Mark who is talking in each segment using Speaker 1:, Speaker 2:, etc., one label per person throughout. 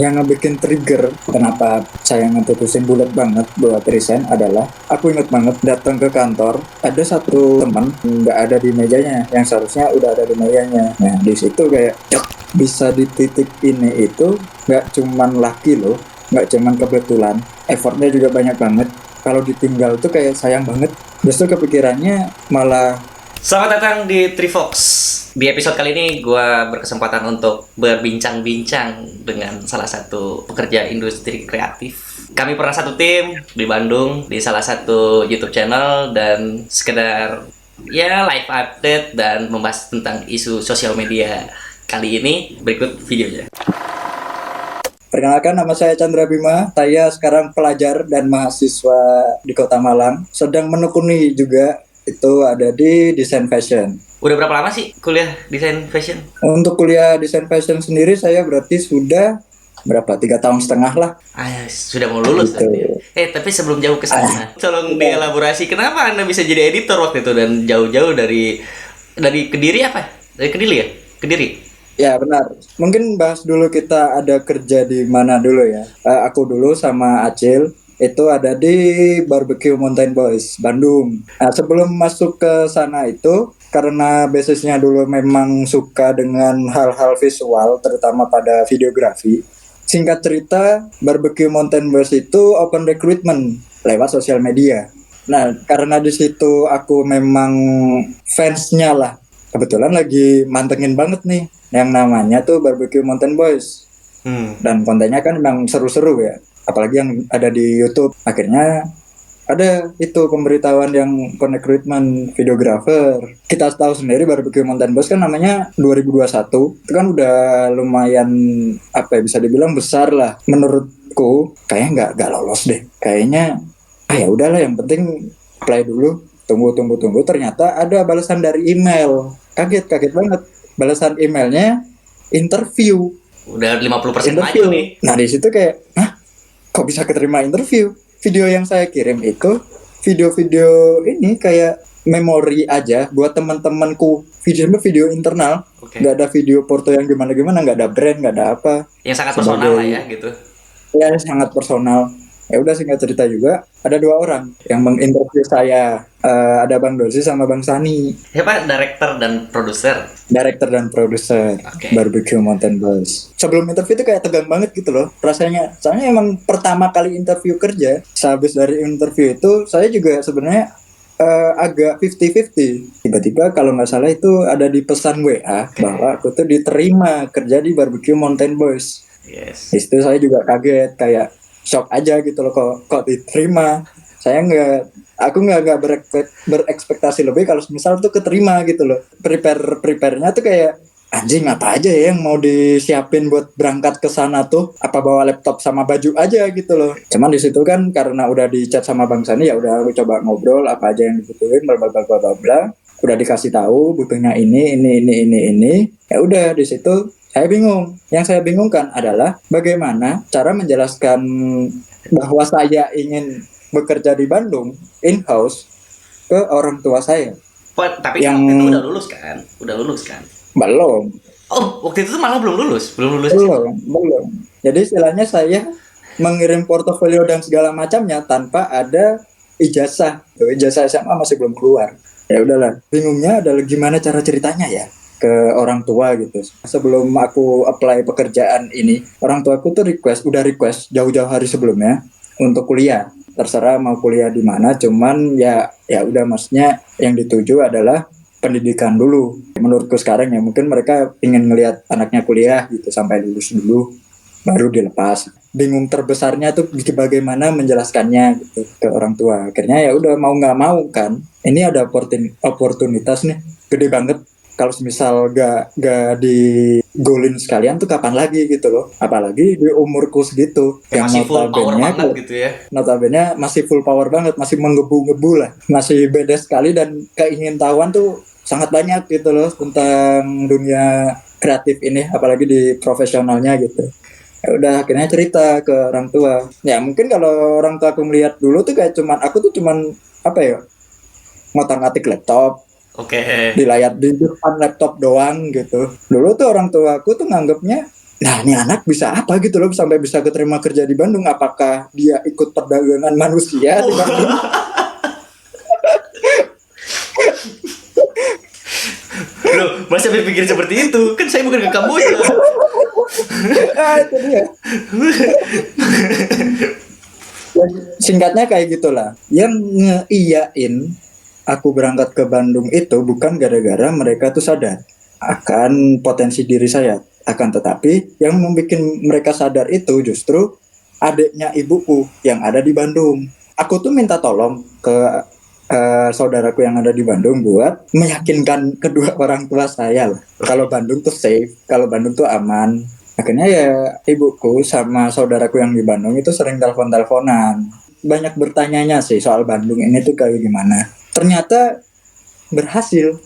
Speaker 1: Yang ngebikin trigger kenapa saya ngeputusin bulat banget buat resign adalah aku inget banget datang ke kantor, ada satu teman nggak ada di mejanya yang seharusnya udah ada di mejanya. Nah di situ kayak cek, bisa di titik ini itu nggak cuman laki loh, nggak cuman kebetulan, effortnya juga banyak banget. Kalau ditinggal tuh kayak sayang banget. Justru kepikirannya malah.
Speaker 2: Selamat datang di Trifox. Di episode kali ini gue berkesempatan untuk berbincang-bincang dengan salah satu pekerja industri kreatif. Kami pernah satu tim di Bandung, di salah satu YouTube channel, dan sekedar ya live update dan membahas tentang isu sosial media. Kali ini berikut videonya.
Speaker 1: Perkenalkan, nama saya Chandra Bima. Saya sekarang pelajar dan mahasiswa di Kota Malang. Sedang menekuni juga, itu ada di desain fashion.
Speaker 2: Udah berapa lama sih kuliah desain fashion?
Speaker 1: Untuk kuliah desain fashion sendiri saya berarti sudah berapa? 3,5 tahun lah.
Speaker 2: Sudah mau lulus
Speaker 1: Gitu.
Speaker 2: tapi sebelum jauh ke sana, tolong dielaborasi kenapa Anda bisa jadi editor waktu itu dan jauh-jauh dari Kediri apa? Dari Kediri ya? Kediri.
Speaker 1: Ya benar. Mungkin bahas dulu kita ada kerja di mana dulu ya. Aku dulu sama Acil itu ada di Barbecue Mountain Boys Bandung. Nah, sebelum masuk ke sana itu karena basisnya dulu memang suka dengan hal-hal visual, terutama pada videografi. Singkat cerita, Barbecue Mountain Boys itu open recruitment lewat sosial media. Nah, karena di situ aku memang fansnya lah. Kebetulan lagi mantengin banget nih yang namanya tuh Barbecue Mountain Boys. Dan kontennya kan memang seru-seru ya. Apalagi yang ada di YouTube. Akhirnya ada itu pemberitahuan yang rekrutmen videographer. Kita tahu sendiri Barbecue Mountain Boys kan namanya 2021. Itu kan udah lumayan bisa dibilang besar lah. Menurutku kayaknya nggak lolos deh. Kayaknya ya udahlah, yang penting apply dulu. Tunggu. Ternyata ada balasan dari email. Kaget banget. Balasan emailnya interview.
Speaker 2: Udah 50% maju nih.
Speaker 1: Nah di situ kayak, kok bisa keterima interview? Video yang saya kirim itu video-video ini kayak memori aja buat teman-temanku. Video internal, nggak ada video porto yang gimana, nggak ada brand, nggak ada apa.
Speaker 2: Yang sangat personal lah ya gitu.
Speaker 1: Ya sangat personal. Ya udah, singkat cerita juga ada 2 orang yang menginterview saya. Ada Bang Dosi sama Bang Sani.
Speaker 2: Siapa? Director dan produser.
Speaker 1: Okay. Barbecue Mountain Boys. Sebelum interview itu kayak tegang banget gitu loh rasanya. Soalnya emang pertama kali interview kerja. Sehabis dari interview itu saya juga sebenarnya agak 50-50. Tiba-tiba kalau nggak salah itu ada di pesan WA bahwa aku tuh diterima kerja di Barbecue Mountain Boys.
Speaker 2: Yes.
Speaker 1: Itu saya juga kaget, kayak shock aja gitu loh, kok diterima. Saya aku nggak berekspektasi lebih kalau misal tuh keterima gitu loh. Prepare-nya tuh kayak anjing, apa aja ya yang mau disiapin buat berangkat ke sana tuh? Apa bawa laptop sama baju aja gitu loh. Cuman di situ kan karena udah di-chat sama Bang Sani, ya udah aku coba ngobrol apa aja yang dibutuhin, bla bla bla bla. Udah dikasih tahu butuhnya ini. Ya udah di situ saya bingung. Yang saya bingungkan adalah bagaimana cara menjelaskan bahwa saya ingin bekerja di Bandung in-house ke orang tua saya.
Speaker 2: Tapi yang waktu itu udah lulus kan?
Speaker 1: Belum.
Speaker 2: Oh, waktu itu malah belum lulus. Belum.
Speaker 1: Jadi istilahnya saya mengirim portofolio dan segala macamnya tanpa ada ijazah. Ijazah SMA masih belum keluar. Ya udahlah. Bingungnya adalah gimana cara ceritanya ya ke orang tua gitu. Sebelum aku apply pekerjaan ini, orang tuaku tuh udah request jauh-jauh hari sebelumnya untuk kuliah. Terserah mau kuliah di mana, cuman ya udah, maksudnya yang dituju adalah pendidikan dulu. Menurutku sekarang ya mungkin mereka ingin ngelihat anaknya kuliah gitu sampai lulus dulu baru dilepas. Bingung terbesarnya tuh bagaimana menjelaskannya gitu ke orang tua. Akhirnya ya udah, mau nggak mau kan, ini ada oportunitas nih gede banget. Kalau misal gak digolin sekalian tuh kapan lagi gitu loh. Apalagi di umurku segitu.
Speaker 2: Yang masih full power banget gitu ya.
Speaker 1: Notabene masih full power banget. Masih menggebu-gebu lah. Masih beda sekali dan keingintahuan tuh sangat banyak gitu loh tentang dunia kreatif ini. Apalagi di profesionalnya gitu. Ya udah, akhirnya cerita ke orang tua. Ya mungkin kalau orang tua aku melihat dulu tuh kayak aku tuh cuman ngotak-ngatik laptop.
Speaker 2: Oke.
Speaker 1: Di depan laptop doang gitu. Dulu tuh orang tua aku tuh nganggapnya Nah, ini anak bisa apa gitu loh sampai bisa keterima kerja di Bandung? Apakah dia ikut perdagangan manusia di Bandung?
Speaker 2: Loh, masa berpikir seperti itu? Kan saya bukan ke Kamboja.
Speaker 1: Itu dia. Singkatnya kayak gitulah. Yang ngeiyain aku berangkat ke Bandung itu bukan gara-gara mereka tuh sadar akan potensi diri saya. Akan tetapi yang membuat mereka sadar itu justru adiknya ibuku yang ada di Bandung. Aku tuh minta tolong ke saudaraku yang ada di Bandung buat meyakinkan kedua orang tua saya lah. Kalau Bandung tuh safe, kalau Bandung tuh aman. Akhirnya ya ibuku sama saudaraku yang di Bandung itu sering telepon-teleponan. Banyak bertanyanya sih soal Bandung ini tuh kayak gimana. Ternyata berhasil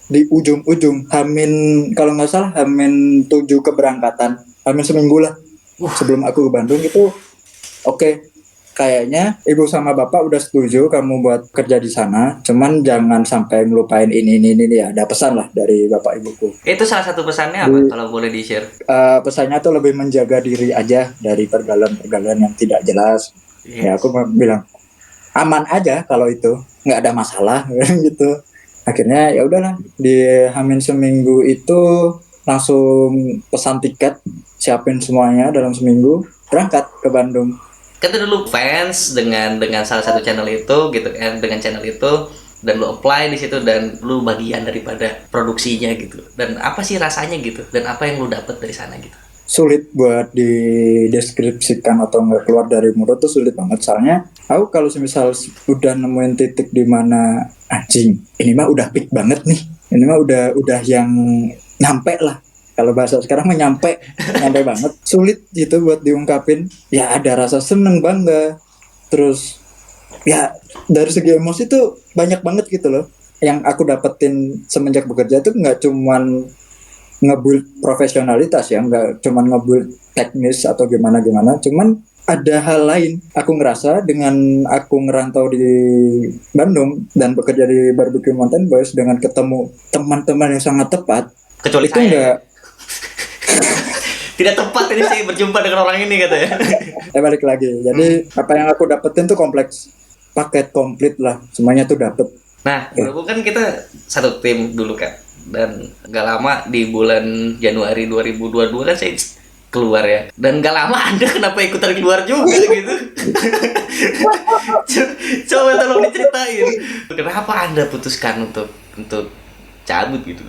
Speaker 1: di ujung-ujung Hamin, kalau nggak salah Hamin 7 keberangkatan, Hamin seminggu lah sebelum aku ke Bandung itu oke. Kayaknya ibu sama bapak udah setuju kamu buat kerja di sana, cuman jangan sampai ngelupain ini ya. Ada pesan lah dari bapak ibuku.
Speaker 2: Itu salah satu pesannya apa kalau boleh di-share?
Speaker 1: Pesannya tuh lebih menjaga diri aja dari pergaulan-pergaulan yang tidak jelas. Ya aku bilang aman aja kalau itu, nggak ada masalah gitu. Akhirnya ya udahlah, di Hamin seminggu itu langsung pesan tiket, siapin semuanya dalam seminggu, berangkat ke Bandung.
Speaker 2: Kan dulu fans dengan salah satu channel itu gitu kan, dengan channel itu, dan lu apply di situ dan lu bagian daripada produksinya gitu. Dan apa sih rasanya gitu? Dan apa yang lu dapet dari sana gitu?
Speaker 1: Sulit buat dideskripsikan atau nggak keluar dari mulut tuh sulit banget. Soalnya aku kalau misal udah nemuin titik di mana anjing, ini mah udah peak banget nih. Ini mah udah yang nyampe lah. Kalau bahasa sekarang mah nyampe banget. Sulit gitu buat diungkapin. Ya ada rasa seneng, bangga. Terus ya dari segi emosi tuh banyak banget gitu loh. Yang aku dapetin semenjak bekerja tuh nggak cuman nge-build profesionalitas ya, nggak cuman nge-build teknis atau gimana, cuman ada hal lain. Aku ngerasa dengan aku ngerantau di Bandung dan bekerja di Barbecue Mountain Boys dengan ketemu teman-teman yang sangat tepat.
Speaker 2: Kecuali
Speaker 1: itu
Speaker 2: saya.
Speaker 1: Enggak.
Speaker 2: Tidak tepat ini saya berjumpa dengan orang ini katanya.
Speaker 1: Balik lagi. Jadi apa yang aku dapetin tuh kompleks, paket komplit lah, semuanya tuh dapet.
Speaker 2: Nah, berhubung kan kita satu tim dulu kan, dan gak lama di bulan Januari 2022 kan saya keluar ya, dan gak lama Anda kenapa ikutan keluar juga gitu. Coba tolong diceritain kenapa Anda putuskan untuk cabut gitu,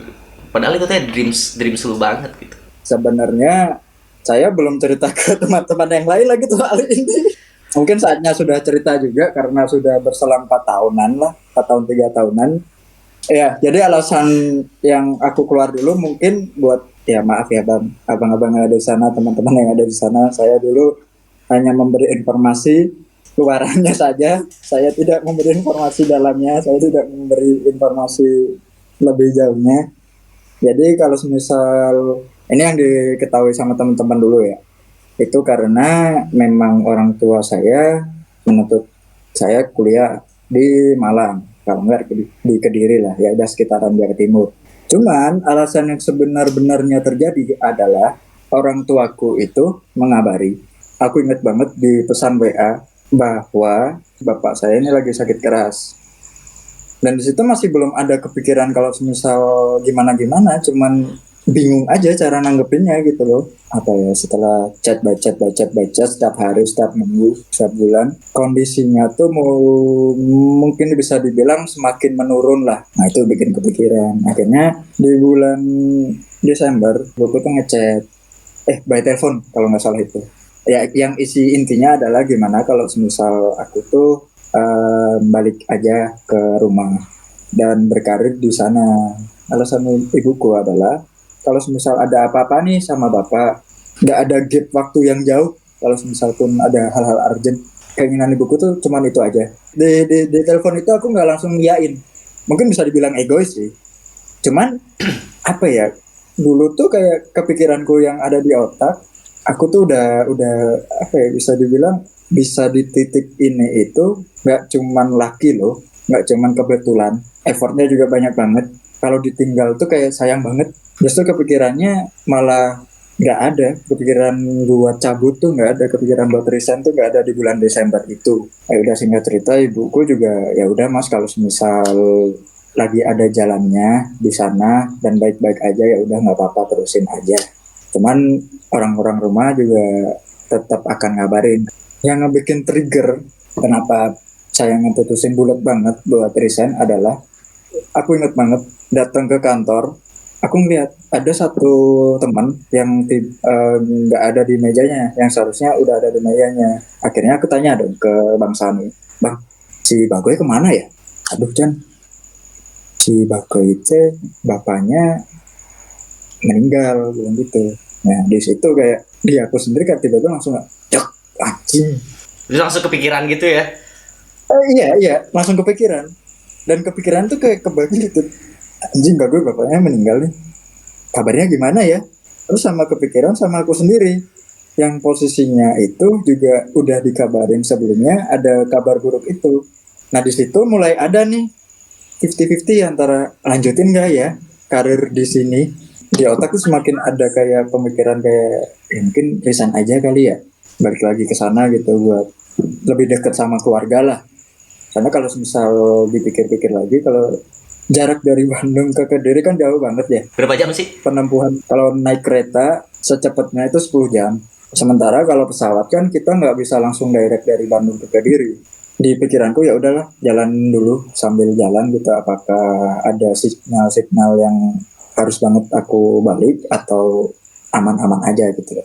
Speaker 2: padahal itu teh dreams lu banget gitu.
Speaker 1: Sebenarnya saya belum cerita ke teman-teman yang lain lagi tuh hal ini. Mungkin saatnya sudah cerita juga karena sudah berselang 4 tahunan lah, 4 tahun 3 tahunan. Ya, jadi alasan yang aku keluar dulu mungkin buat, ya maaf ya bang, abang-abang yang ada di sana, teman-teman yang ada di sana, saya dulu hanya memberi informasi luarannya saja, saya tidak memberi informasi dalamnya, saya tidak memberi informasi lebih jauhnya. Jadi kalau misal ini yang diketahui sama teman-teman dulu ya, itu karena memang orang tua saya menuntut saya kuliah di Malang, kalau enggak di Kediri lah, ya ada sekitaran Jawa Timur. Cuman alasan yang sebenar-benarnya terjadi adalah orang tuaku itu mengabari. Aku ingat banget di pesan WA bahwa bapak saya ini lagi sakit keras. Dan di situ masih belum ada kepikiran kalau misal gimana-gimana, cuman bingung aja cara nanggepinnya gitu loh. Apa ya, setelah chat setiap hari, setiap minggu, setiap bulan, kondisinya tuh mungkin bisa dibilang semakin menurun lah. Nah itu bikin kepikiran. Akhirnya di bulan Desember gue tuh ngechat by telepon kalau nggak salah itu ya, yang isi intinya adalah gimana kalau misal aku tuh balik aja ke rumah dan berkarir di sana. Alasan ibuku adalah kalau misal ada apa-apa nih sama bapak, nggak ada gap waktu yang jauh. Kalau misal pun ada hal-hal urgent, keinginan ibuku tuh cuman itu aja. Di telepon itu aku nggak langsung yain. Mungkin bisa dibilang egois sih. Cuman apa ya? Dulu tuh kayak kepikiranku yang ada di otak, aku tuh udah apa ya, bisa dibilang bisa di titik ini itu nggak cuman laki loh, nggak cuman kebetulan, effortnya juga banyak banget. Kalau ditinggal tuh kayak sayang banget. Justru kepikirannya malah nggak ada kepikiran buat cabut tuh, nggak ada kepikiran buat resign tuh, nggak ada di bulan Desember itu. Udah singkat cerita ibuku juga ya udah mas, kalau semisal lagi ada jalannya di sana dan baik-baik aja ya udah nggak apa-apa, terusin aja. Cuman orang-orang rumah juga tetap akan ngabarin. Yang ngebikin trigger kenapa saya ngeputusin bulat banget buat resign adalah aku inget banget datang ke kantor, aku ngeliat ada satu teman yang nggak ada di mejanya, yang seharusnya udah ada di mejanya. Akhirnya aku tanya dong ke Bang Sani, Bang, si Bagoy kemana ya? Aduh Chan, si Bagoy itu bapaknya meninggal, bilang gitu. Nah di situ kayak di aku sendiri kan tiba-tiba langsung cek anjing.
Speaker 2: Terus langsung kepikiran gitu ya.
Speaker 1: Iya langsung kepikiran, dan kepikiran tuh kayak kebagi gitu, anjing Bagoy bapaknya meninggal nih, kabarnya gimana ya. Terus sama kepikiran sama aku sendiri yang posisinya itu juga udah dikabarin sebelumnya ada kabar buruk itu. Nah di situ mulai ada nih 50-50 antara lanjutin gak ya karir di sini. Di otak tuh semakin ada kayak pemikiran kayak ya mungkin resign aja kali ya, balik lagi ke sana gitu buat lebih dekat sama keluarga lah. Karena kalau misal dipikir-pikir lagi, kalau jarak dari Bandung ke Kediri kan jauh banget ya.
Speaker 2: Berapa jam sih?
Speaker 1: Penempuhan kalau naik kereta secepatnya itu 10 jam. Sementara kalau pesawat kan kita nggak bisa langsung direct dari Bandung ke Kediri. Di pikiranku ya udahlah, jalan dulu sambil jalan gitu. Apakah ada signal-signal yang harus banget aku balik atau aman-aman aja gitu.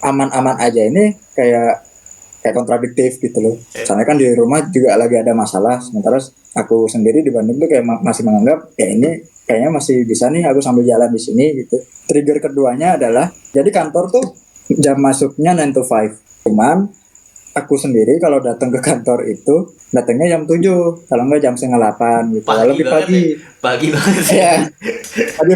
Speaker 1: Aman-aman aja ini kayak kontradiktif gitu loh. Soalnya kan di rumah juga lagi ada masalah, sementara aku sendiri di Bandung tuh kayak masih menganggap ya ini kayaknya masih bisa nih aku sambil jalan di sini gitu. Trigger keduanya adalah jadi kantor tuh jam masuknya 9 to 5. Cuman aku sendiri kalau datang ke kantor itu datangnya jam 7, kalau enggak jam setengah 8 gitu. Lebih pagi.
Speaker 2: Ya. Pagi banget
Speaker 1: ya. Pagi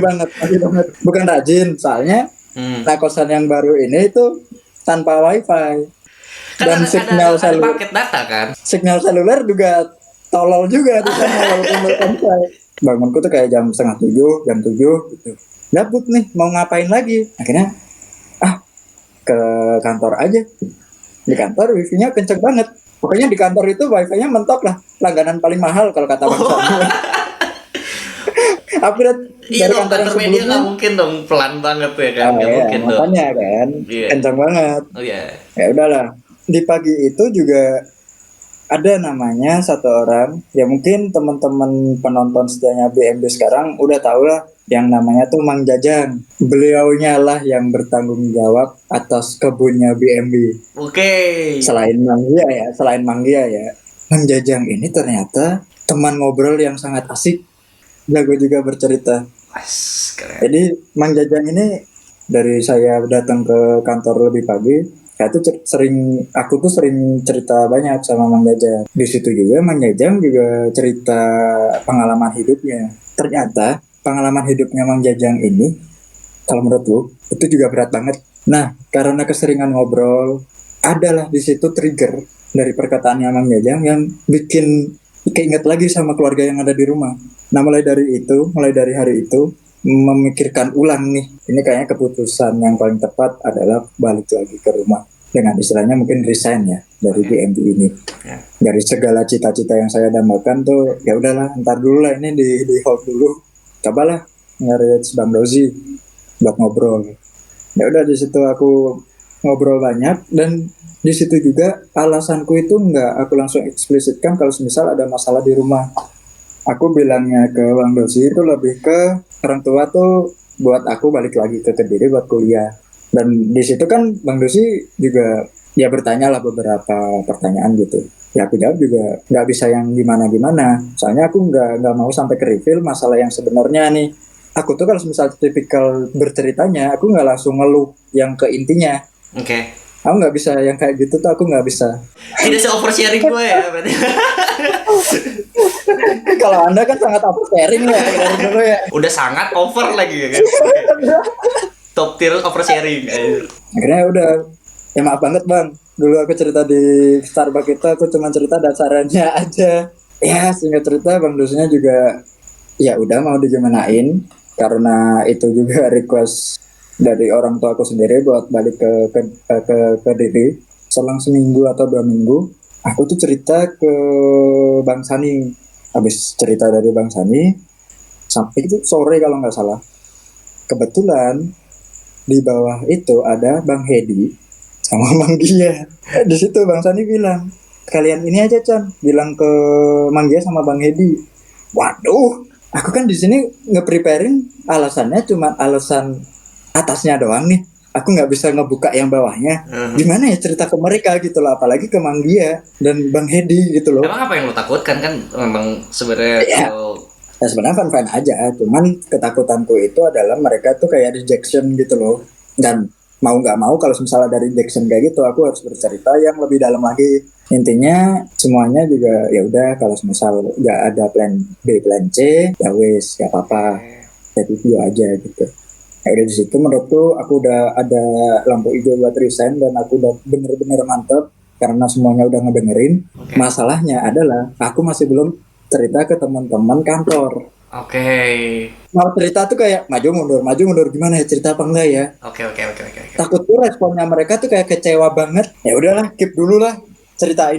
Speaker 1: banget. Bukan rajin, soalnya nah kosan yang baru ini itu tanpa wifi.
Speaker 2: Kan
Speaker 1: Dan signal
Speaker 2: ada paket data kan.
Speaker 1: Signal seluler juga tolol juga di sana walaupun wifi. Bangunku tuh kayak jam setengah 7, jam 7 gitu. Gabut nih, mau ngapain lagi? Akhirnya ke kantor aja. Di kantor wifi-nya kenceng banget. Pokoknya di kantor itu wifi-nya mentok lah. Langganan paling mahal kalau kata Bang Sani. Upgrade
Speaker 2: Iya
Speaker 1: dari
Speaker 2: dong, kantor media nggak mungkin dong pelan banget ya kan, nggak mungkin dong.
Speaker 1: Makanya kan, kencang banget.
Speaker 2: Oh iya.
Speaker 1: Ya udahlah. Di pagi itu juga ada namanya satu orang, ya mungkin teman-teman penonton setianya BMB sekarang udah tahu lah, yang namanya tuh Mang Jajang. Beliaunya lah yang bertanggung jawab atas kebunnya BMB.
Speaker 2: Oke.
Speaker 1: Selain Manggia ya, Mang Jajang ini ternyata teman ngobrol yang sangat asik, jago juga bercerita.
Speaker 2: Keren.
Speaker 1: Jadi Mang Jajang ini dari saya datang ke kantor lebih pagi, aku tuh sering cerita banyak sama Mang Jajang. Di situ juga Mang Jajang juga cerita pengalaman hidupnya. Ternyata pengalaman hidupnya Mang Jajang ini, kalau menurut lu, itu juga berat banget. Nah, karena keseringan ngobrol, adalah di situ trigger dari perkataannya Mang Jajang yang bikin keinget lagi sama keluarga yang ada di rumah. Nah, mulai dari hari itu, memikirkan ulang nih, ini kayaknya keputusan yang paling tepat adalah balik lagi ke rumah, dengan istilahnya mungkin resign ya dari BMB ini. Dari segala cita-cita yang saya dambakan tuh ya udahlah, ntar dulu lah, ini di hold dulu, cobalah nyari Bang Dozi buat ngobrol. Ya udah, di situ aku ngobrol banyak, dan di situ juga alasanku itu nggak aku langsung eksplisitkan kalau misal ada masalah di rumah. Aku bilangnya ke Bang Dosi itu lebih ke orang tua tuh buat aku balik lagi ke Kediri buat kuliah. Dan di situ kan Bang Dosi juga ya bertanya lah beberapa pertanyaan gitu. Ya aku jawab juga nggak bisa yang gimana-gimana. Soalnya aku nggak mau sampai ke reveal masalah yang sebenarnya nih. Aku tuh kalau misal tipikal berceritanya, aku nggak langsung ngeluh yang ke intinya.
Speaker 2: Oke.
Speaker 1: Aku nggak bisa yang kayak gitu tuh, aku nggak bisa.
Speaker 2: Tidak se-oversharing gue ya berarti.
Speaker 1: Kalau Anda kan sangat oversharing ya dari dulu ya.
Speaker 2: Udah sangat over lagi ya kan. Top tier oversharing.
Speaker 1: Akhirnya udah, ya maaf banget Bang, dulu aku cerita di Starbucks itu aku cuma cerita dasarannya aja. Ya singkat cerita Bang Dosnya juga ya udah mau digimanain, karena itu juga request dari orang tua aku sendiri buat balik ke Kediri. Selang seminggu atau 2 minggu, aku tuh cerita ke Bang Sani. Habis cerita dari Bang Sani, sampai itu sore kalau nggak salah. Kebetulan di bawah itu ada Bang Hedi sama Mang Dia. Di situ Bang Sani bilang, kalian ini aja Chan, bilang ke Mang Dia sama Bang Hedi. Waduh, aku kan di sini nge-preparing alasannya cuma alasan atasnya doang nih. Aku nggak bisa ngebuka yang bawahnya. Gimana ya cerita ke mereka gitu loh, apalagi ke Mang Dia dan Bang Hedi gitu loh.
Speaker 2: Emang apa yang lo takutkan kan memang sebenarnya
Speaker 1: Ya, ya sebenarnya fan-fan aja, cuman ketakutanku itu adalah mereka tuh kayak rejection gitu loh. Dan mau nggak mau kalau misalnya dari rejection kayak gitu, aku harus bercerita yang lebih dalam lagi. Intinya semuanya juga ya udah, kalau misal nggak ada plan B, plan C, ya wis, nggak apa-apa, jadi itu aja gitu. Ya udah di situ menurutku aku udah ada lampu hijau buat resign dan aku udah bener-bener mantep karena semuanya udah ngedengerin. Masalahnya adalah aku masih belum cerita ke teman-teman kantor.
Speaker 2: Oke.
Speaker 1: Mau cerita tuh kayak maju mundur gimana ya, cerita apa enggak ya?
Speaker 2: Oke.
Speaker 1: Takut tuh responnya mereka tuh kayak kecewa banget. Ya udahlah, keep dulu lah cerita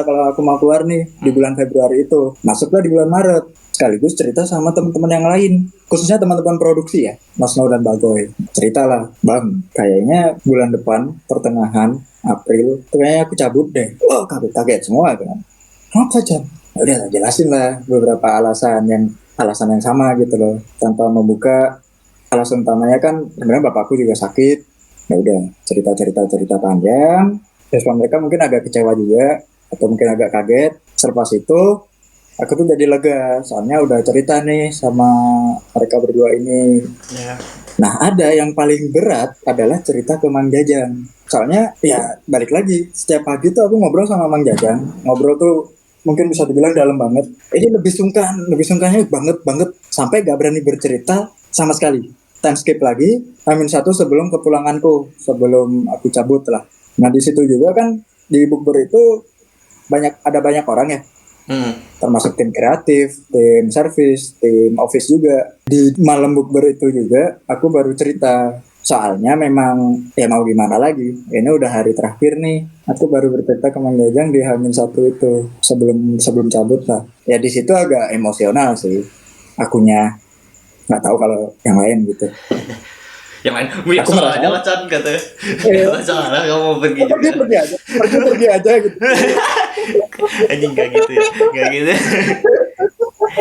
Speaker 1: kalau aku mau keluar nih di bulan Februari itu. Masuklah di bulan Maret. Sekaligus cerita sama teman-teman yang lain, khususnya teman-teman produksi ya, Mas No dan Bagoy. Ceritalah, Bang, kayaknya bulan depan pertengahan April tuh kayaknya aku cabut deh. Oh, kaget semua kan. Kenapa Chan? Ya udah jelasin lah beberapa alasan yang sama gitu loh, tanpa membuka alasan utamanya kan sebenarnya bapakku juga sakit. Ya udah cerita panjang. Respon mereka mungkin agak kecewa juga atau mungkin agak kaget. Selepas itu aku tuh jadi lega, soalnya udah cerita nih sama mereka berdua ini.
Speaker 2: Ya.
Speaker 1: Nah, ada yang paling berat adalah cerita ke Mang Jajang. Soalnya ya balik lagi, setiap pagi tuh aku ngobrol sama Mang Jajang. Ngobrol tuh mungkin bisa dibilang dalam banget. Ini lebih sungkannya banget sampai gak berani bercerita sama sekali. Time skip lagi, Amin 1 sebelum kepulanganku, sebelum aku cabut lah. Nah, di situ juga kan di bukber itu ada banyak orang ya. Termasuk tim kreatif, tim service, tim office juga. Di malam bukber itu juga aku baru cerita. Soalnya memang ya mau gimana lagi, ini udah hari terakhir nih. Aku baru bercerita ke Mang Jajang di H-1 itu sebelum cabut lah. Ya di situ agak emosional sih akunya. Nggak tahu kalau yang lain gitu.
Speaker 2: Yang lain, aku merasa aja Chan katanya. Salah kamu mau pergi juga.
Speaker 1: Pergi aja gitu.
Speaker 2: Anjing gak gitu ya.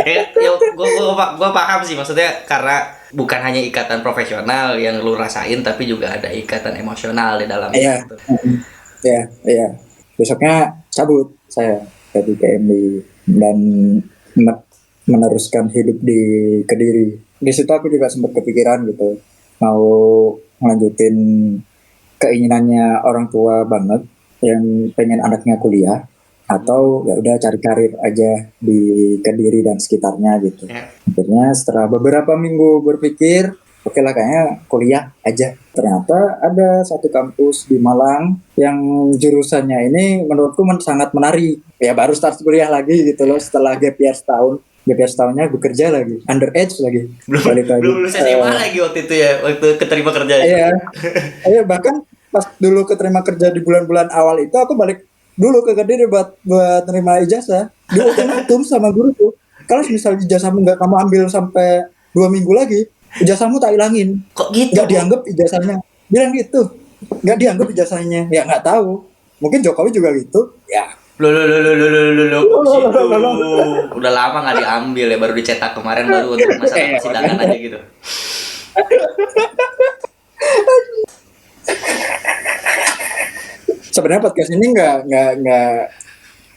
Speaker 2: Ya, gue paham sih, maksudnya karena bukan hanya ikatan profesional yang lu rasain, tapi juga ada ikatan emosional di dalamnya.
Speaker 1: Iya,
Speaker 2: gitu.
Speaker 1: Iya. Besoknya cabut saya dari KMB dan meneruskan hidup di Kediri. Di situ aku juga sempat kepikiran gitu, mau ngelanjutin keinginannya orang tua banget yang pengen anaknya kuliah, atau ya udah cari karir aja di Kediri dan sekitarnya gitu. Akhirnya setelah beberapa minggu berpikir, oke lah kayaknya kuliah aja. Ternyata ada satu kampus di Malang yang jurusannya ini menurutku sangat menarik. Ya baru start kuliah lagi gitu loh setelah gap year setahun. Gap year setahunnya bekerja lagi, underage lagi.
Speaker 2: Belum lulus SMA lagi waktu itu ya, waktu keterima kerja.
Speaker 1: Iya, bahkan pas dulu keterima kerja di bulan-bulan awal itu aku balik dulu ke Kediri buat terima ijazah. Di ultimatum sama guruku, kalau misal ijazahmu nggak kamu ambil sampai 2 minggu lagi, ijazahmu tak hilangin.
Speaker 2: Kok gitu?
Speaker 1: Nggak dianggap ijazahnya. Bilang gitu. Nggak dianggap ijazahnya. Ya nggak tahu. Mungkin Jokowi juga gitu. Ya.
Speaker 2: Loh, udah lama nggak diambil ya, baru dicetak kemarin, baru untuk masalah persidangan aja gitu.
Speaker 1: Sebenarnya podcast ini nggak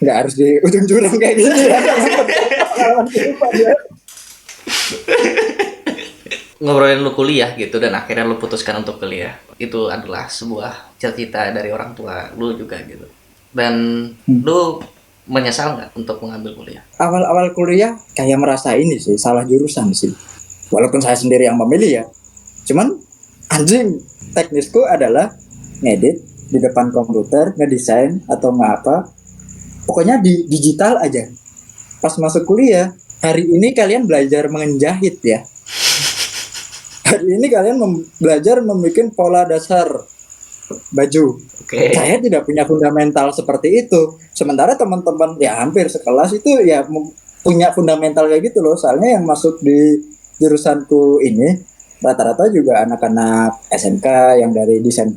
Speaker 1: harus di ujung jurang kayak gini ya.
Speaker 2: Ngobrolin lu kuliah gitu dan akhirnya lu putuskan untuk kuliah, itu adalah sebuah cita-cita dari orang tua lu juga gitu. Dan lu menyesal nggak untuk mengambil kuliah?
Speaker 1: Awal-awal kuliah kayak merasa ini sih salah jurusan sih. Walaupun saya sendiri yang memilih ya. Cuman anjing, teknisku adalah ngedit di depan komputer, ngedesain atau apa. Pokoknya di digital aja. Pas masuk kuliah, hari ini kalian belajar menjahit ya. hari ini kalian belajar membuat pola dasar baju.
Speaker 2: Oke.
Speaker 1: Saya tidak punya fundamental seperti itu. Sementara teman-teman ya hampir sekelas itu ya punya fundamental kayak gitu loh. Soalnya yang masuk di jurusanku ini rata-rata juga anak-anak SMK yang dari desain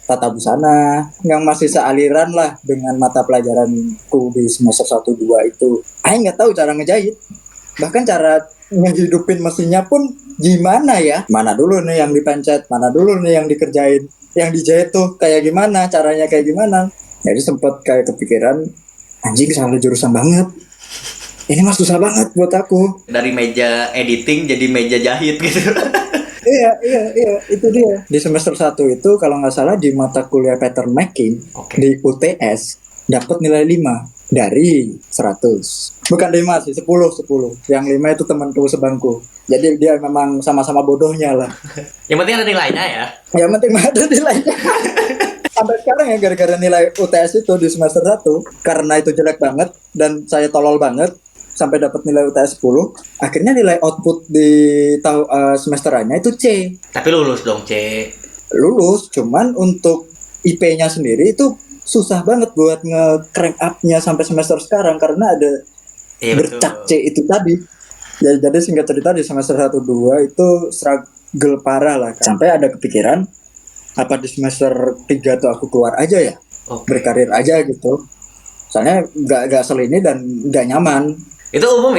Speaker 1: tata busana, yang masih sealiran lah dengan mata pelajaranku di semester 1 2 itu. Aing nggak tahu cara ngejahit. Bahkan cara ngehidupin mesinnya pun gimana ya? Mana dulu nih yang dipencet, mana dulu nih yang dikerjain, yang dijahit tuh kayak gimana, caranya kayak gimana. Jadi sempet kayak kepikiran, anjing salah jurusan banget. Ini mah susah banget buat aku.
Speaker 2: Dari meja editing jadi meja jahit gitu.
Speaker 1: Iya, itu dia. Di semester 1 itu kalau nggak salah di mata kuliah pattern making di UTS dapat nilai 5 dari 100. Bukan 5 sih, 10. Yang 5 itu temanku sebangku. Jadi dia memang sama-sama bodohnya lah.
Speaker 2: Yang penting ada nilainya ya.
Speaker 1: Yang penting ada nilainya. Sampai sekarang ya gara-gara nilai UTS itu di semester 1 karena itu jelek banget dan saya tolol banget sampai dapat nilai UTS 10, akhirnya nilai output di semesterannya itu C.
Speaker 2: Tapi lulus dong, C.
Speaker 1: Lulus, cuman untuk IP-nya sendiri itu susah banget buat nge-crank up-nya sampai semester sekarang karena ada bercak C itu tadi. Ya, jadi singkat cerita di semester 1 2 itu struggle parah lah. Sampai ada kepikiran apa di semester 3 tuh aku keluar aja ya. Berkarir aja gitu. Soalnya gak selini dan gak nyaman.
Speaker 2: Itu umum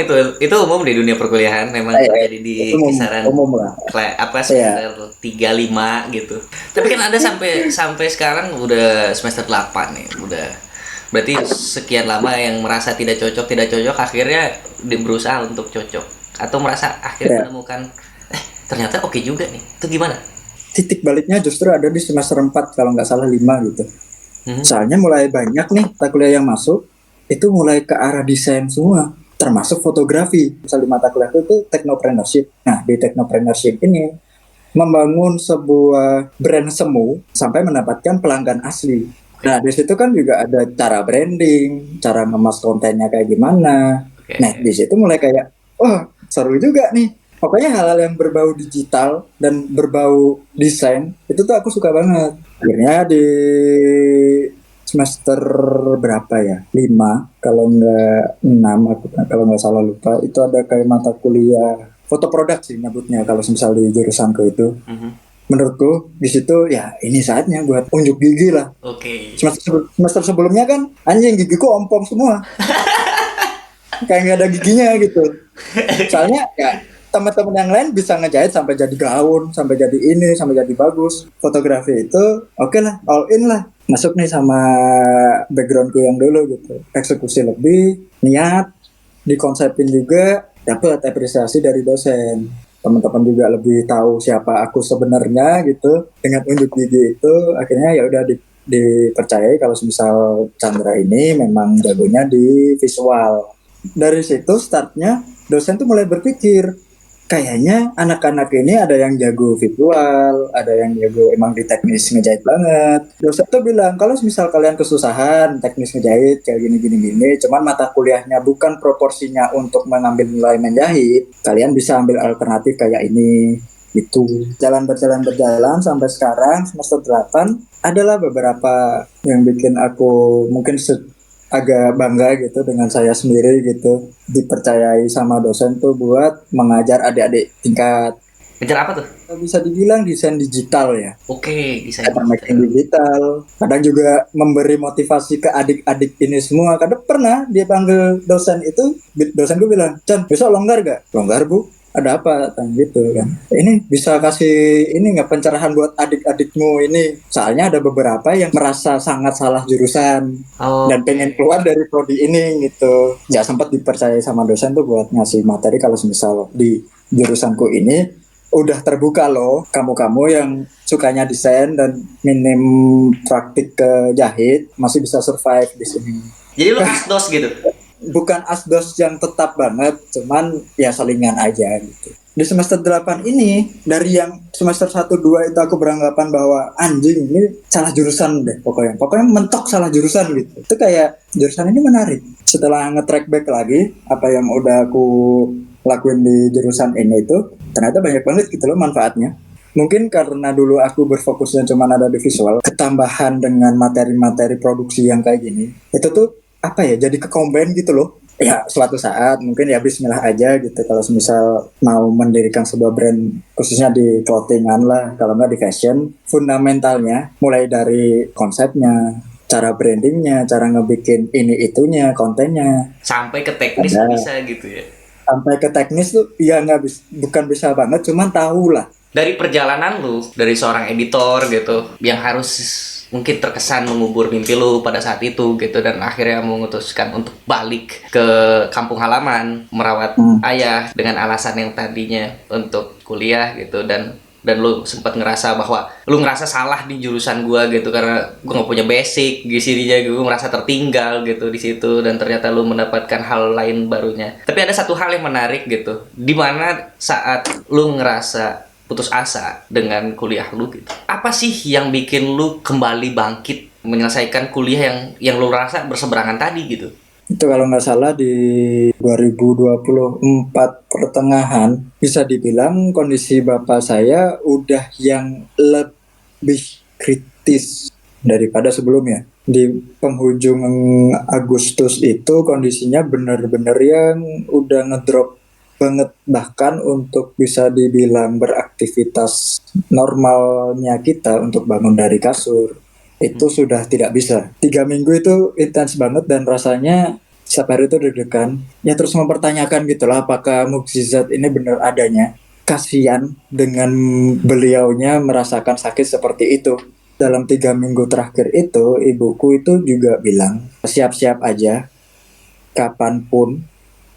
Speaker 2: di dunia perkuliahan memang terjadi di kisaran
Speaker 1: umum lah.
Speaker 2: Apa semester 3-5 gitu. Tapi kan ada sampai sekarang udah semester 8 nih, udah berarti sekian lama yang merasa tidak cocok akhirnya berusaha untuk cocok atau merasa akhirnya menemukan ternyata oke juga nih. Itu gimana?
Speaker 1: Titik baliknya justru ada di semester 4 kalau nggak salah 5 gitu. Soalnya mulai banyak nih mata kuliah yang masuk itu mulai ke arah desain semua, termasuk fotografi. Misal di mata kuliah itu technopreneurship. Nah, di technopreneurship ini membangun sebuah brand semu sampai mendapatkan pelanggan asli. Nah, di situ kan juga ada cara branding, cara ngemas kontennya kayak gimana. Nah, di situ mulai kayak, seru juga nih. Pokoknya hal-hal yang berbau digital dan berbau desain itu tuh aku suka banget. Akhirnya di semester berapa ya? 5 kalau nggak 6 aku kalau nggak salah lupa itu ada kayak mata kuliah foto produk sih nyebutnya kalau misal di jurusanku itu. Menurutku di situ ya ini saatnya buat unjuk gigi lah. Semester sebelumnya kan anjing gigiku ompong semua. Kayak nggak ada giginya gitu. Soalnya ya teman-teman yang lain bisa ngejahit sampai jadi gaun, sampai jadi ini, sampai jadi bagus. Fotografi itu oke lah, all in lah. Masuk nih sama backgroundku yang dulu gitu. Eksekusi lebih, niat, dikonsepin juga, dapat apresiasi dari dosen. Teman-teman juga lebih tahu siapa aku sebenarnya gitu. Dengan unjuk gigi itu akhirnya ya udah dipercayai kalau misal Chandra ini memang jagonya di visual. Dari situ startnya dosen tuh mulai berpikir kayaknya anak-anak ini ada yang jago visual, ada yang jago emang di teknis ngejahit banget. Dosen tuh bilang kalau misal kalian kesusahan teknis ngejahit kayak gini, cuman mata kuliahnya bukan proporsinya untuk mengambil nilai menjahit, kalian bisa ambil alternatif kayak ini. Itu berjalan sampai sekarang semester 8 adalah beberapa yang bikin aku mungkin agak bangga gitu dengan saya sendiri gitu dipercayai sama dosen tuh buat mengajar adik-adik tingkat.
Speaker 2: Ngajar apa tuh?
Speaker 1: Bisa dibilang desain digital ya.
Speaker 2: Desain
Speaker 1: digital. Kadang juga memberi motivasi ke adik-adik ini semua. Kadang pernah dia panggil dosen itu, dosen gue bilang, "Chan, besok longgar gak?" "Longgar bu." "Ada apa?" Tanya gitu kan. "Ini bisa kasih ini nggak pencerahan buat adik-adikmu ini? Soalnya ada beberapa yang merasa sangat salah jurusan dan pengen keluar dari prodi ini gitu." Ya sempat dipercaya sama dosen tuh buat ngasih materi kalau misal di jurusanku ini udah terbuka loh. Kamu-kamu yang sukanya desain dan minim praktik ke jahit masih bisa survive di sini.
Speaker 2: Jadi lu asdos gitu?
Speaker 1: Bukan asdos yang tetap banget, cuman ya salingan aja gitu. Di semester 8 ini, dari yang semester 1 2 itu aku beranggapan bahwa anjing ini salah jurusan deh pokoknya mentok salah jurusan gitu. Itu kayak jurusan ini menarik. Setelah nge-track back lagi apa yang udah aku lakuin di jurusan ini itu ternyata banyak banget gitu loh manfaatnya. Mungkin karena dulu aku berfokusnya cuma ada di visual, ketambahan dengan materi-materi produksi yang kayak gini, itu tuh apa ya, jadi kekomben gitu loh. Ya suatu saat mungkin ya bismillah aja gitu, kalau misal mau mendirikan sebuah brand khususnya di clothingan lah, kalau nggak di fashion, fundamentalnya mulai dari konsepnya, cara brandingnya, cara ngebikin ini itunya, kontennya,
Speaker 2: Sampai ke teknis
Speaker 1: ada
Speaker 2: bisa gitu ya.
Speaker 1: sampai ke teknis tuh ya nggak bukan bisa banget, cuman tahu lah.
Speaker 2: Dari perjalanan lu, dari seorang editor gitu, yang harus mungkin terkesan mengubur mimpi lu pada saat itu gitu, dan akhirnya memutuskan untuk balik ke kampung halaman merawat ayah dengan alasan yang tadinya untuk kuliah gitu, dan lu sempat ngerasa bahwa lu ngerasa salah di jurusan gua gitu karena gua nggak punya basic di sininya, gua ngerasa tertinggal gitu di situ, dan ternyata lu mendapatkan hal lain barunya. Tapi ada satu hal yang menarik gitu, dimana saat lu ngerasa putus asa dengan kuliah lu gitu, apa sih yang bikin lu kembali bangkit menyelesaikan kuliah yang lu rasa berseberangan tadi gitu?
Speaker 1: Itu kalau nggak salah di 2024 pertengahan, bisa dibilang kondisi bapak saya udah yang lebih kritis daripada sebelumnya. Di penghujung Agustus itu kondisinya benar-benar yang udah ngedrop banget, bahkan untuk bisa dibilang beraktivitas normalnya kita untuk bangun dari kasur itu sudah tidak bisa. 3 minggu itu intens banget dan rasanya setiap hari itu deg-degan. Ya terus mempertanyakan gitulah apakah mukjizat ini benar adanya. Kasihan dengan beliaunya merasakan sakit seperti itu. Dalam 3 minggu terakhir itu ibuku itu juga bilang siap-siap aja, kapanpun,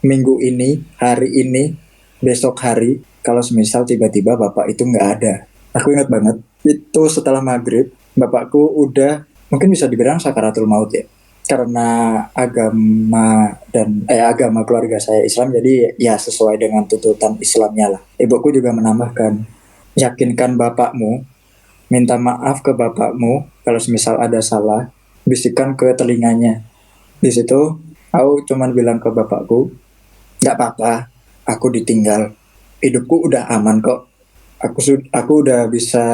Speaker 1: minggu ini, hari ini, besok hari, kalau semisal tiba-tiba bapak itu nggak ada. Aku ingat banget, itu setelah maghrib, bapakku udah mungkin bisa dibilang sakaratul maut ya. Karena agama keluarga saya Islam, jadi ya sesuai dengan tuntutan Islamnya lah. Ibuku juga menambahkan, yakinkan bapakmu, minta maaf ke bapakmu kalau semisal ada salah, bisikan ke telinganya. Di situ aku cuman bilang ke bapakku, nggak apa-apa, aku ditinggal. Hidupku udah aman kok. Aku udah bisa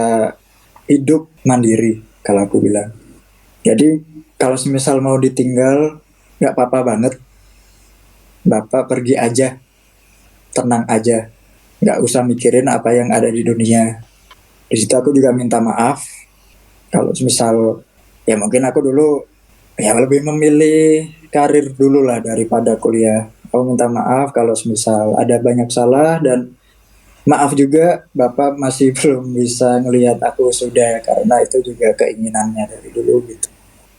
Speaker 1: hidup mandiri, kalau aku bilang. Jadi kalau semisal mau ditinggal, nggak apa-apa banget. Bapak pergi aja, tenang aja. Nggak usah mikirin apa yang ada di dunia. Di situ aku juga minta maaf. Kalau semisal, ya mungkin aku dulu ya lebih memilih karir dulu lah daripada kuliah. Aku minta maaf kalau semisal ada banyak salah, dan maaf juga Bapak masih belum bisa ngelihat aku sudah, karena itu juga keinginannya dari dulu gitu.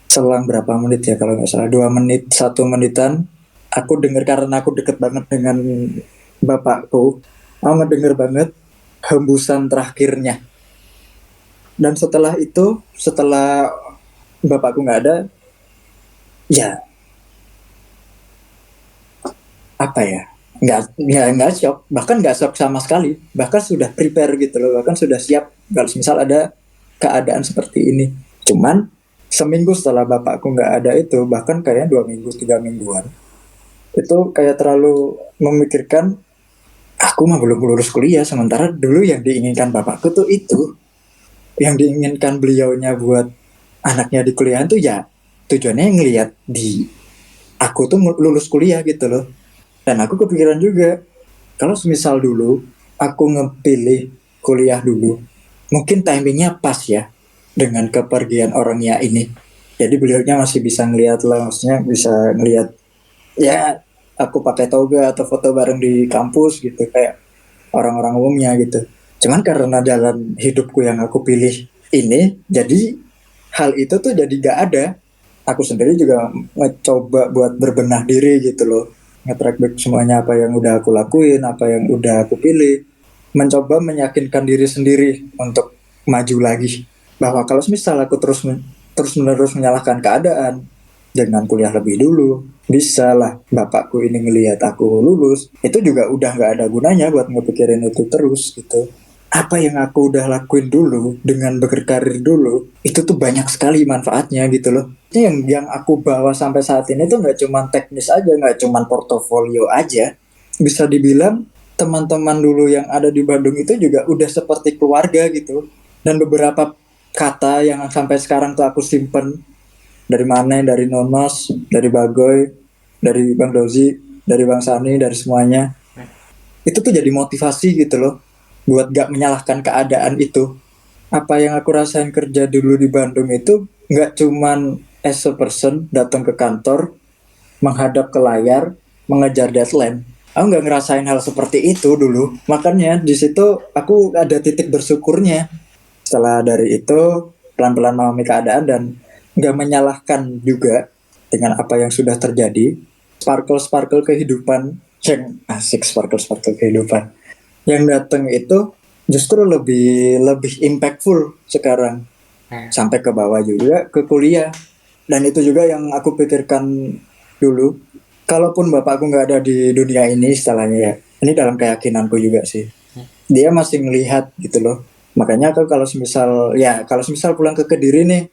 Speaker 1: Selang berapa menit ya, kalau nggak salah 2 menit, 1 menitan, aku dengar karena aku deket banget dengan bapakku, aku ngedenger banget hembusan terakhirnya. Dan setelah itu, setelah bapakku nggak ada, ya apa ya, nggak shock, bahkan nggak shock sama sekali, bahkan sudah prepare gitu loh, bahkan sudah siap kalau misal ada keadaan seperti ini. Cuman seminggu setelah bapakku nggak ada itu, bahkan kayaknya 2 minggu 3 mingguan, itu kayak terlalu memikirkan aku mah belum lulus kuliah, sementara dulu yang diinginkan bapakku tuh itu, yang diinginkan beliaunya buat anaknya di kuliahan tuh ya tujuannya ngelihat di aku tuh lulus kuliah gitu loh. Dan aku kepikiran juga, kalau semisal dulu aku ngepilih kuliah dulu, mungkin timingnya pas ya dengan kepergian orangnya ini. Jadi beliaunya masih bisa ngelihat lah, maksudnya bisa ngelihat ya aku pakai toga atau foto bareng di kampus gitu kayak orang-orang umumnya gitu. Cuman karena jalan hidupku yang aku pilih ini, jadi hal itu tuh jadi gak ada. Aku sendiri juga mencoba buat berbenah diri gitu loh, nge-track back semuanya apa yang udah aku lakuin, apa yang udah aku pilih, mencoba meyakinkan diri sendiri untuk maju lagi, bahwa kalau misal aku terus menerus menyalahkan keadaan dengan kuliah lebih dulu, bisa lah bapakku ini ngelihat aku lulus, itu juga udah nggak ada gunanya buat ngepikirin itu terus gitu. Apa yang aku udah lakuin dulu dengan berkarir dulu itu tuh banyak sekali manfaatnya gitu loh. Yang aku bawa sampai saat ini tuh nggak cuman teknis aja, nggak cuman portofolio aja, bisa dibilang teman-teman dulu yang ada di Bandung itu juga udah seperti keluarga gitu. Dan beberapa kata yang sampai sekarang tuh aku simpen, dari Mane, dari Nonos, dari Bagoy, dari Bang Dozi, dari Bang Sani, dari semuanya. Itu tuh jadi motivasi gitu loh, buat gak menyalahkan keadaan itu. Apa yang aku rasain kerja dulu di Bandung itu gak cuman as a person datang ke kantor, menghadap ke layar, mengejar deadline. Aku nggak ngerasain hal seperti itu dulu. Makanya di situ aku ada titik bersyukurnya. Setelah dari itu pelan-pelan memahami keadaan dan nggak menyalahkan juga dengan apa yang sudah terjadi. Sparkle-sparkle kehidupan yang asik, sparkle-sparkle kehidupan yang datang itu justru lebih lebih impactful sekarang, sampai ke bawah juga ke kuliah. Dan itu juga yang aku pikirkan dulu. Kalaupun bapakku nggak ada di dunia ini istilahnya ya, ini dalam keyakinanku juga sih, dia masih ngelihat gitu loh. Makanya aku kalau semisal pulang ke Kediri nih,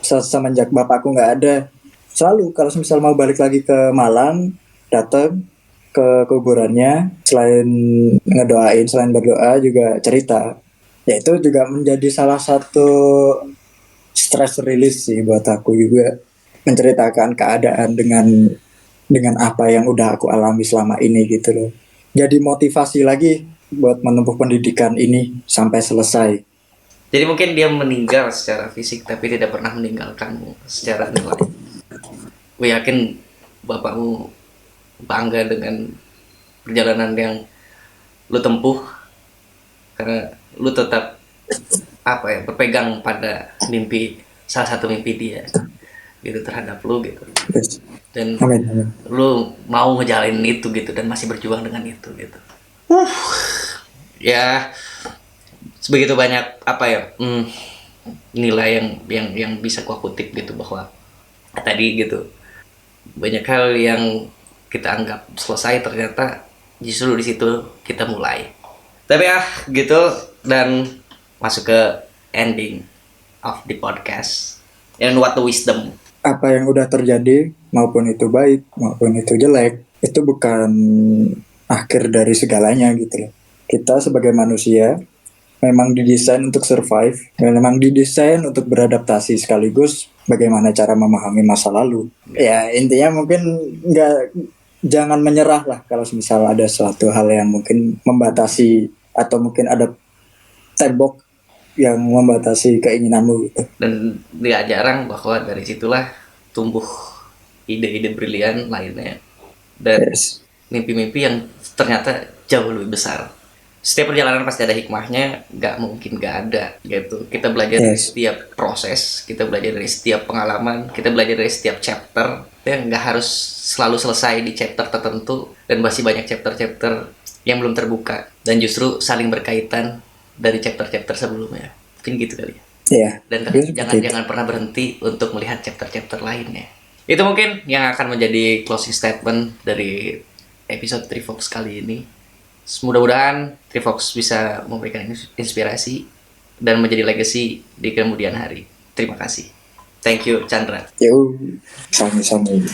Speaker 1: semenjak bapakku nggak ada, selalu kalau semisal mau balik lagi ke Malang, datang ke kuburannya, selain ngedoain, selain berdoa juga cerita. Ya itu juga menjadi salah satu stress release sih buat aku juga, menceritakan keadaan dengan apa yang udah aku alami selama ini gitu loh. Jadi motivasi lagi buat menempuh pendidikan ini sampai selesai.
Speaker 2: Jadi mungkin dia meninggal secara fisik tapi tidak pernah meninggalkanmu secara nilai. Gue yakin bapakmu bangga dengan perjalanan yang lu tempuh karena lu tetap berpegang pada salah satu mimpi dia gitu terhadap lu gitu.
Speaker 1: Yes.
Speaker 2: Dan
Speaker 1: Amin, amin.
Speaker 2: lu mau ngejalanin itu gitu dan masih berjuang dengan itu gitu. Ya sebegitu banyak nilai yang bisa gua kutip gitu, bahwa tadi gitu banyak hal yang kita anggap selesai ternyata justru di situ kita mulai. Tapi gitu, dan masuk ke ending of the podcast. And what the wisdom?
Speaker 1: Apa yang udah terjadi, maupun itu baik maupun itu jelek, itu bukan akhir dari segalanya gitu loh. Kita sebagai manusia memang didesain untuk survive, memang didesain untuk beradaptasi, sekaligus bagaimana cara memahami masa lalu. Ya intinya mungkin jangan menyerah lah kalau misal ada suatu hal yang mungkin membatasi, atau mungkin ada tembok yang membatasi keinginanmu gitu.
Speaker 2: Dan tidak jarang bahwa dari situlah tumbuh ide-ide brilian lainnya dan mimpi-mimpi yang ternyata jauh lebih besar. Setiap perjalanan pasti ada hikmahnya, nggak mungkin nggak ada gitu. Kita belajar dari setiap proses, kita belajar dari setiap pengalaman, kita belajar dari setiap chapter. Ya nggak harus selalu selesai di chapter tertentu, dan masih banyak chapter-chapter yang belum terbuka dan justru saling berkaitan dari chapter-chapter sebelumnya. Mungkin gitu kali ya.
Speaker 1: Iya.
Speaker 2: Dan jangan pernah berhenti untuk melihat chapter-chapter lainnya. Itu mungkin yang akan menjadi closing statement dari episode Trifox kali ini. Mudah-mudahan Trifox bisa memberikan inspirasi dan menjadi legacy di kemudian hari. Terima kasih. Thank you, Chandra.
Speaker 1: Yo, sami-sami.